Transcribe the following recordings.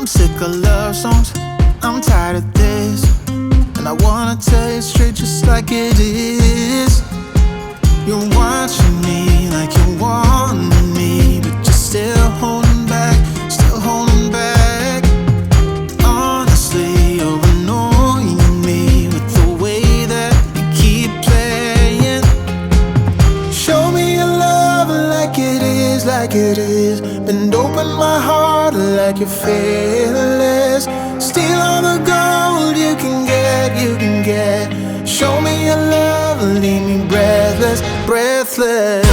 sick of love songs, I'm tired of this, and I wanna tell you straight just like it is. You're watching me like you want me, but you're still holding back, still holding back. Honestly, you're annoying me with the way that you keep playing. Show me your love like it is, like it is. Bend open my heart like you're fearless. Steal all the gold you can get, you can get. Show me your love, leave me breathless, breathless.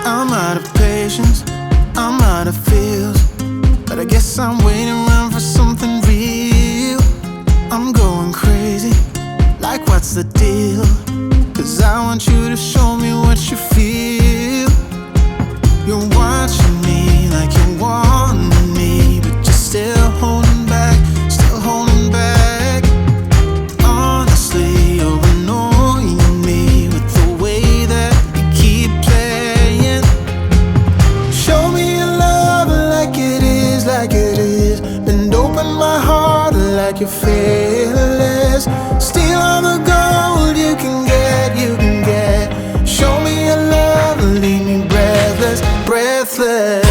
I'm out of patience, I'm out of feels, but I guess I'm waiting around for something real. I'm going crazy, like what's the deal? 'Cause I want you to show me what you feel. You're watching me like you want me, but you're still holding back, still holding back. Honestly, you're annoying me with the way that you keep playing. Show me your love like it is, like it is. Bend open my heart like you're fearless. Steal all the gold you can get, you can get. Show me your love, leave me breathless, breathless.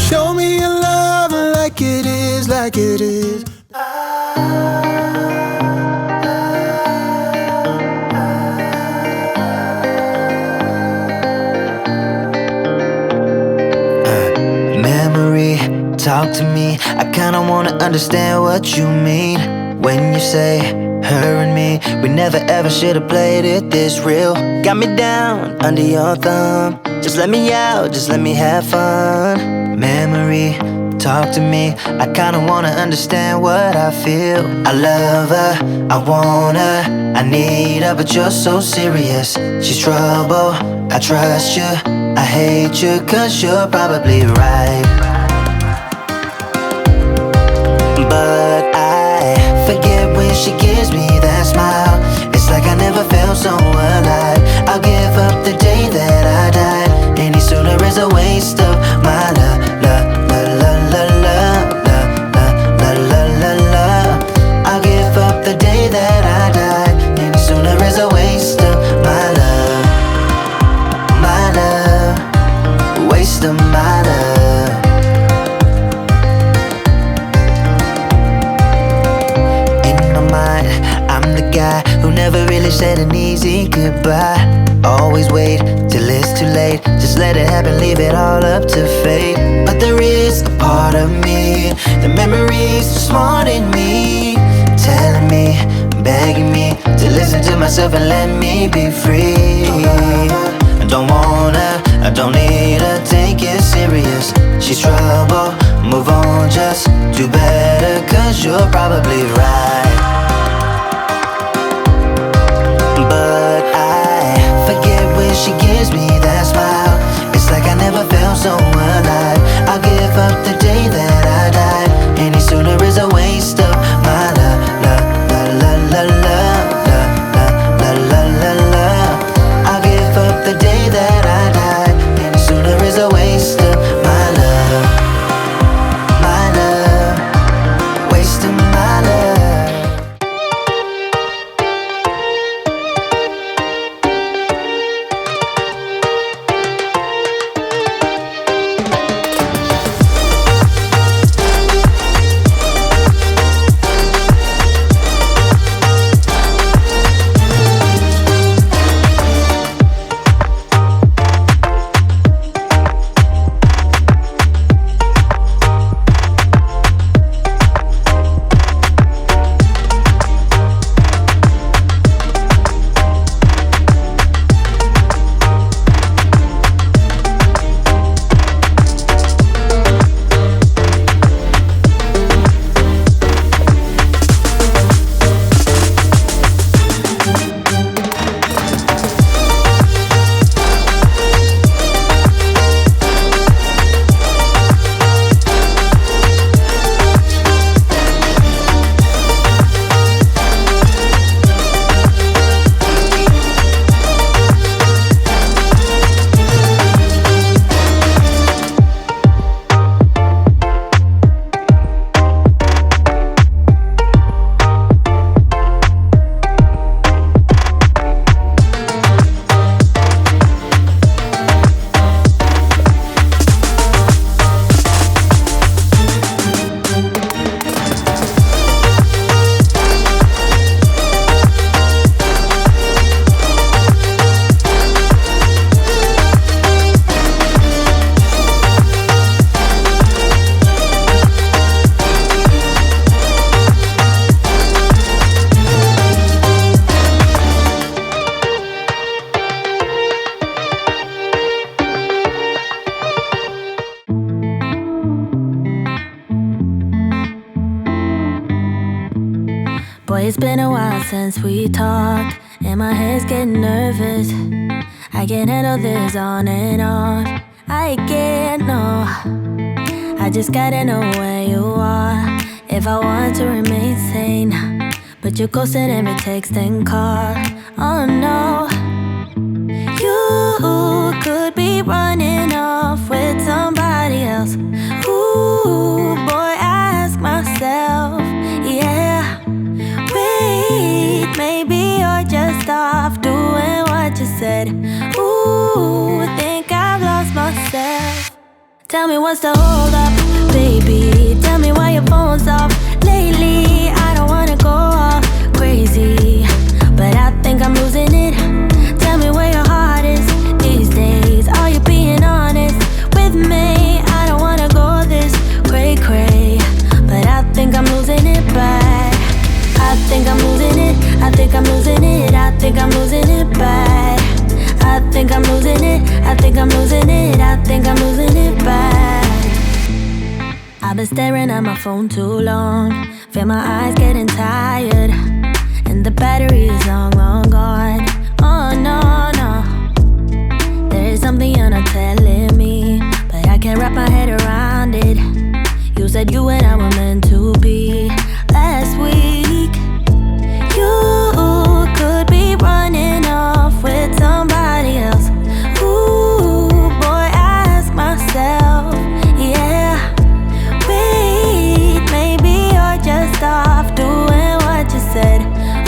Show me your love like it is, like it is. Memory, talk to me. I kinda wanna understand what you mean when you say her and me. We never ever should've played it this real. Got me down under your thumb. Just let me out, just let me have fun. Memory, talk to me. I kinda wanna understand what I feel. I love her, I want her, I need her, but you're so serious. She's trouble, I trust you, I hate you, 'cause you're probably right. But I forget when she gives me that smile. It's like I never felt so alive. I'll give up the day that I died. Any sooner is a waste of my love, love, love, love, love, love, love, love, love, love. I'll give up the day that I died. Any sooner is a waste of my love, my love, waste of my love. In my mind, I'm the guy who never really said an easy goodbye. Always wait till it's too late. Just let it happen, leave it all up to fate. But there is a part of me, the memories just haunting me, telling me, begging me to listen to myself and let me be free. I don't wanna, I don't need her, take it serious. She's trouble, move on, just do better, 'cause you're probably right. But I forget when she gives me that smile. It's like I never felt so alive. I'll give up the day that I died. Any sooner is a waste of my love, love, love, love, love, love, love, love, love, love. I'll give up the day that I died. Any sooner is a waste of my love, waste of my love. Boy, it's been a while since we talked, and my head's getting nervous. I can't handle this on and off. I can't, no. I just gotta know where you are if I want to remain sane. But you're ghosting every text and call. Oh no. You could be running off with somebody else. Ooh, boy, I ask myself, yeah. Wait, maybe you're just off doing what you said. Ooh, think I've lost myself. Tell me what's the hold up, baby. Tell me why your phone's off lately. I don't wanna go all crazy, but I think I'm losing it. Tell me where your heart is these days. Are you being honest with me? I don't wanna go this cray-cray, but I think I'm losing it bad. I think I'm losing it. I think I'm losing it. I think I'm losing it bad. I think I'm losing it. I think I'm losing it. I think I'm losing it bad. I've been staring at my phone too long. Feel my eyes getting tired, and the battery is long, long gone. Oh no, no. There is something you're not telling me, but I can't wrap my head around it. You said you and I were meant to be last week. You could be running off with somebody else. Ooh, boy, I ask myself, yeah. Wait, maybe you're just off doing what you said.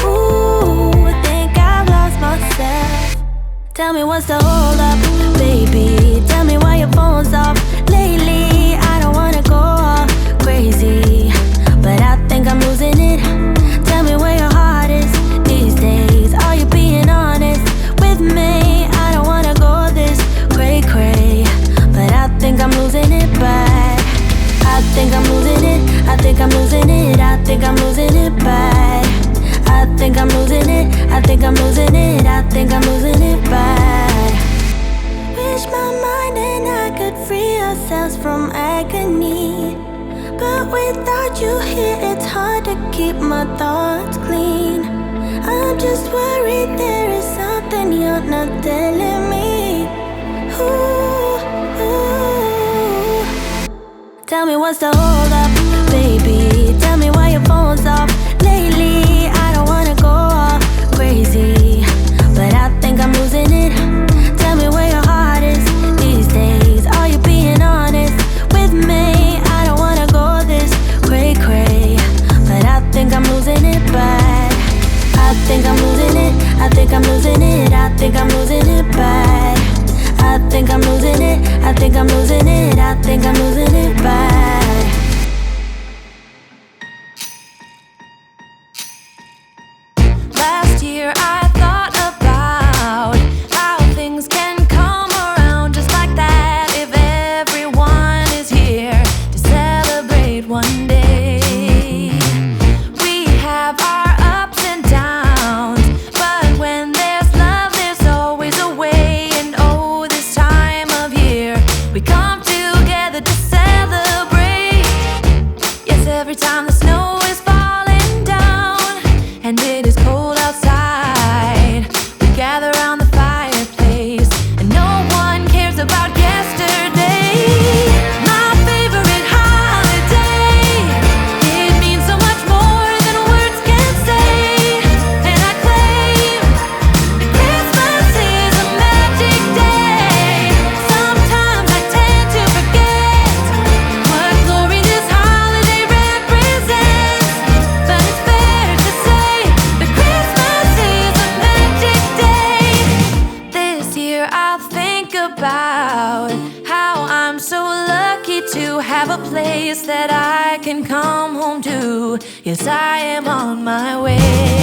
Ooh, think I've lost myself. Tell me what's the hold up, baby. Tell me why your phone's off lately. I don't wanna go all crazy, but I think I'm losing it. Tell me where your heart is these days. Are you being honest with me? I don't wanna go this cray-cray, but I think I'm losing it bad. I think I'm losing it. I think I'm losing it. I think I'm losing it bad. I think I'm losing it. I think I'm losing it. I think I'm losing it bad. Wish my mind and I could free ourselves from agony, but without you here it's hard to keep my thoughts clean. I'm just worried there is something you're not telling me. Ooh, ooh. Tell me what's the hold up, baby. Tell me why your phone's off lately. I don't wanna go all crazy, but I think I'm losing it. Tell me where your heart is these days. Are you being honest with me? I don't wanna go this cray-cray, but I think I'm losing it bad. I think I'm losing it. I think I'm losing it. I think I'm losing it bad. I think I'm losing it. I think I'm losing it. I think I'm losing it bad. Last year I thought about how things can come around just like that if everyone is here to celebrate one day. We have our ups and downs, but when there's love there's always a way. And oh, this time of year we come together to celebrate. Yes, every time the snow is falling down and it is cold outside, we gather around the fireplace and no one cares about yesterday. My favorite holiday, it means so much more than words can say. And I claim that Christmas is a magic day. Sometimes I tend to forget what glory this holiday represents, but it's fair to say that Christmas is a magic day. This year I'll think about how I'm so lucky to have a place that I can come home to. Yes, I am on my way.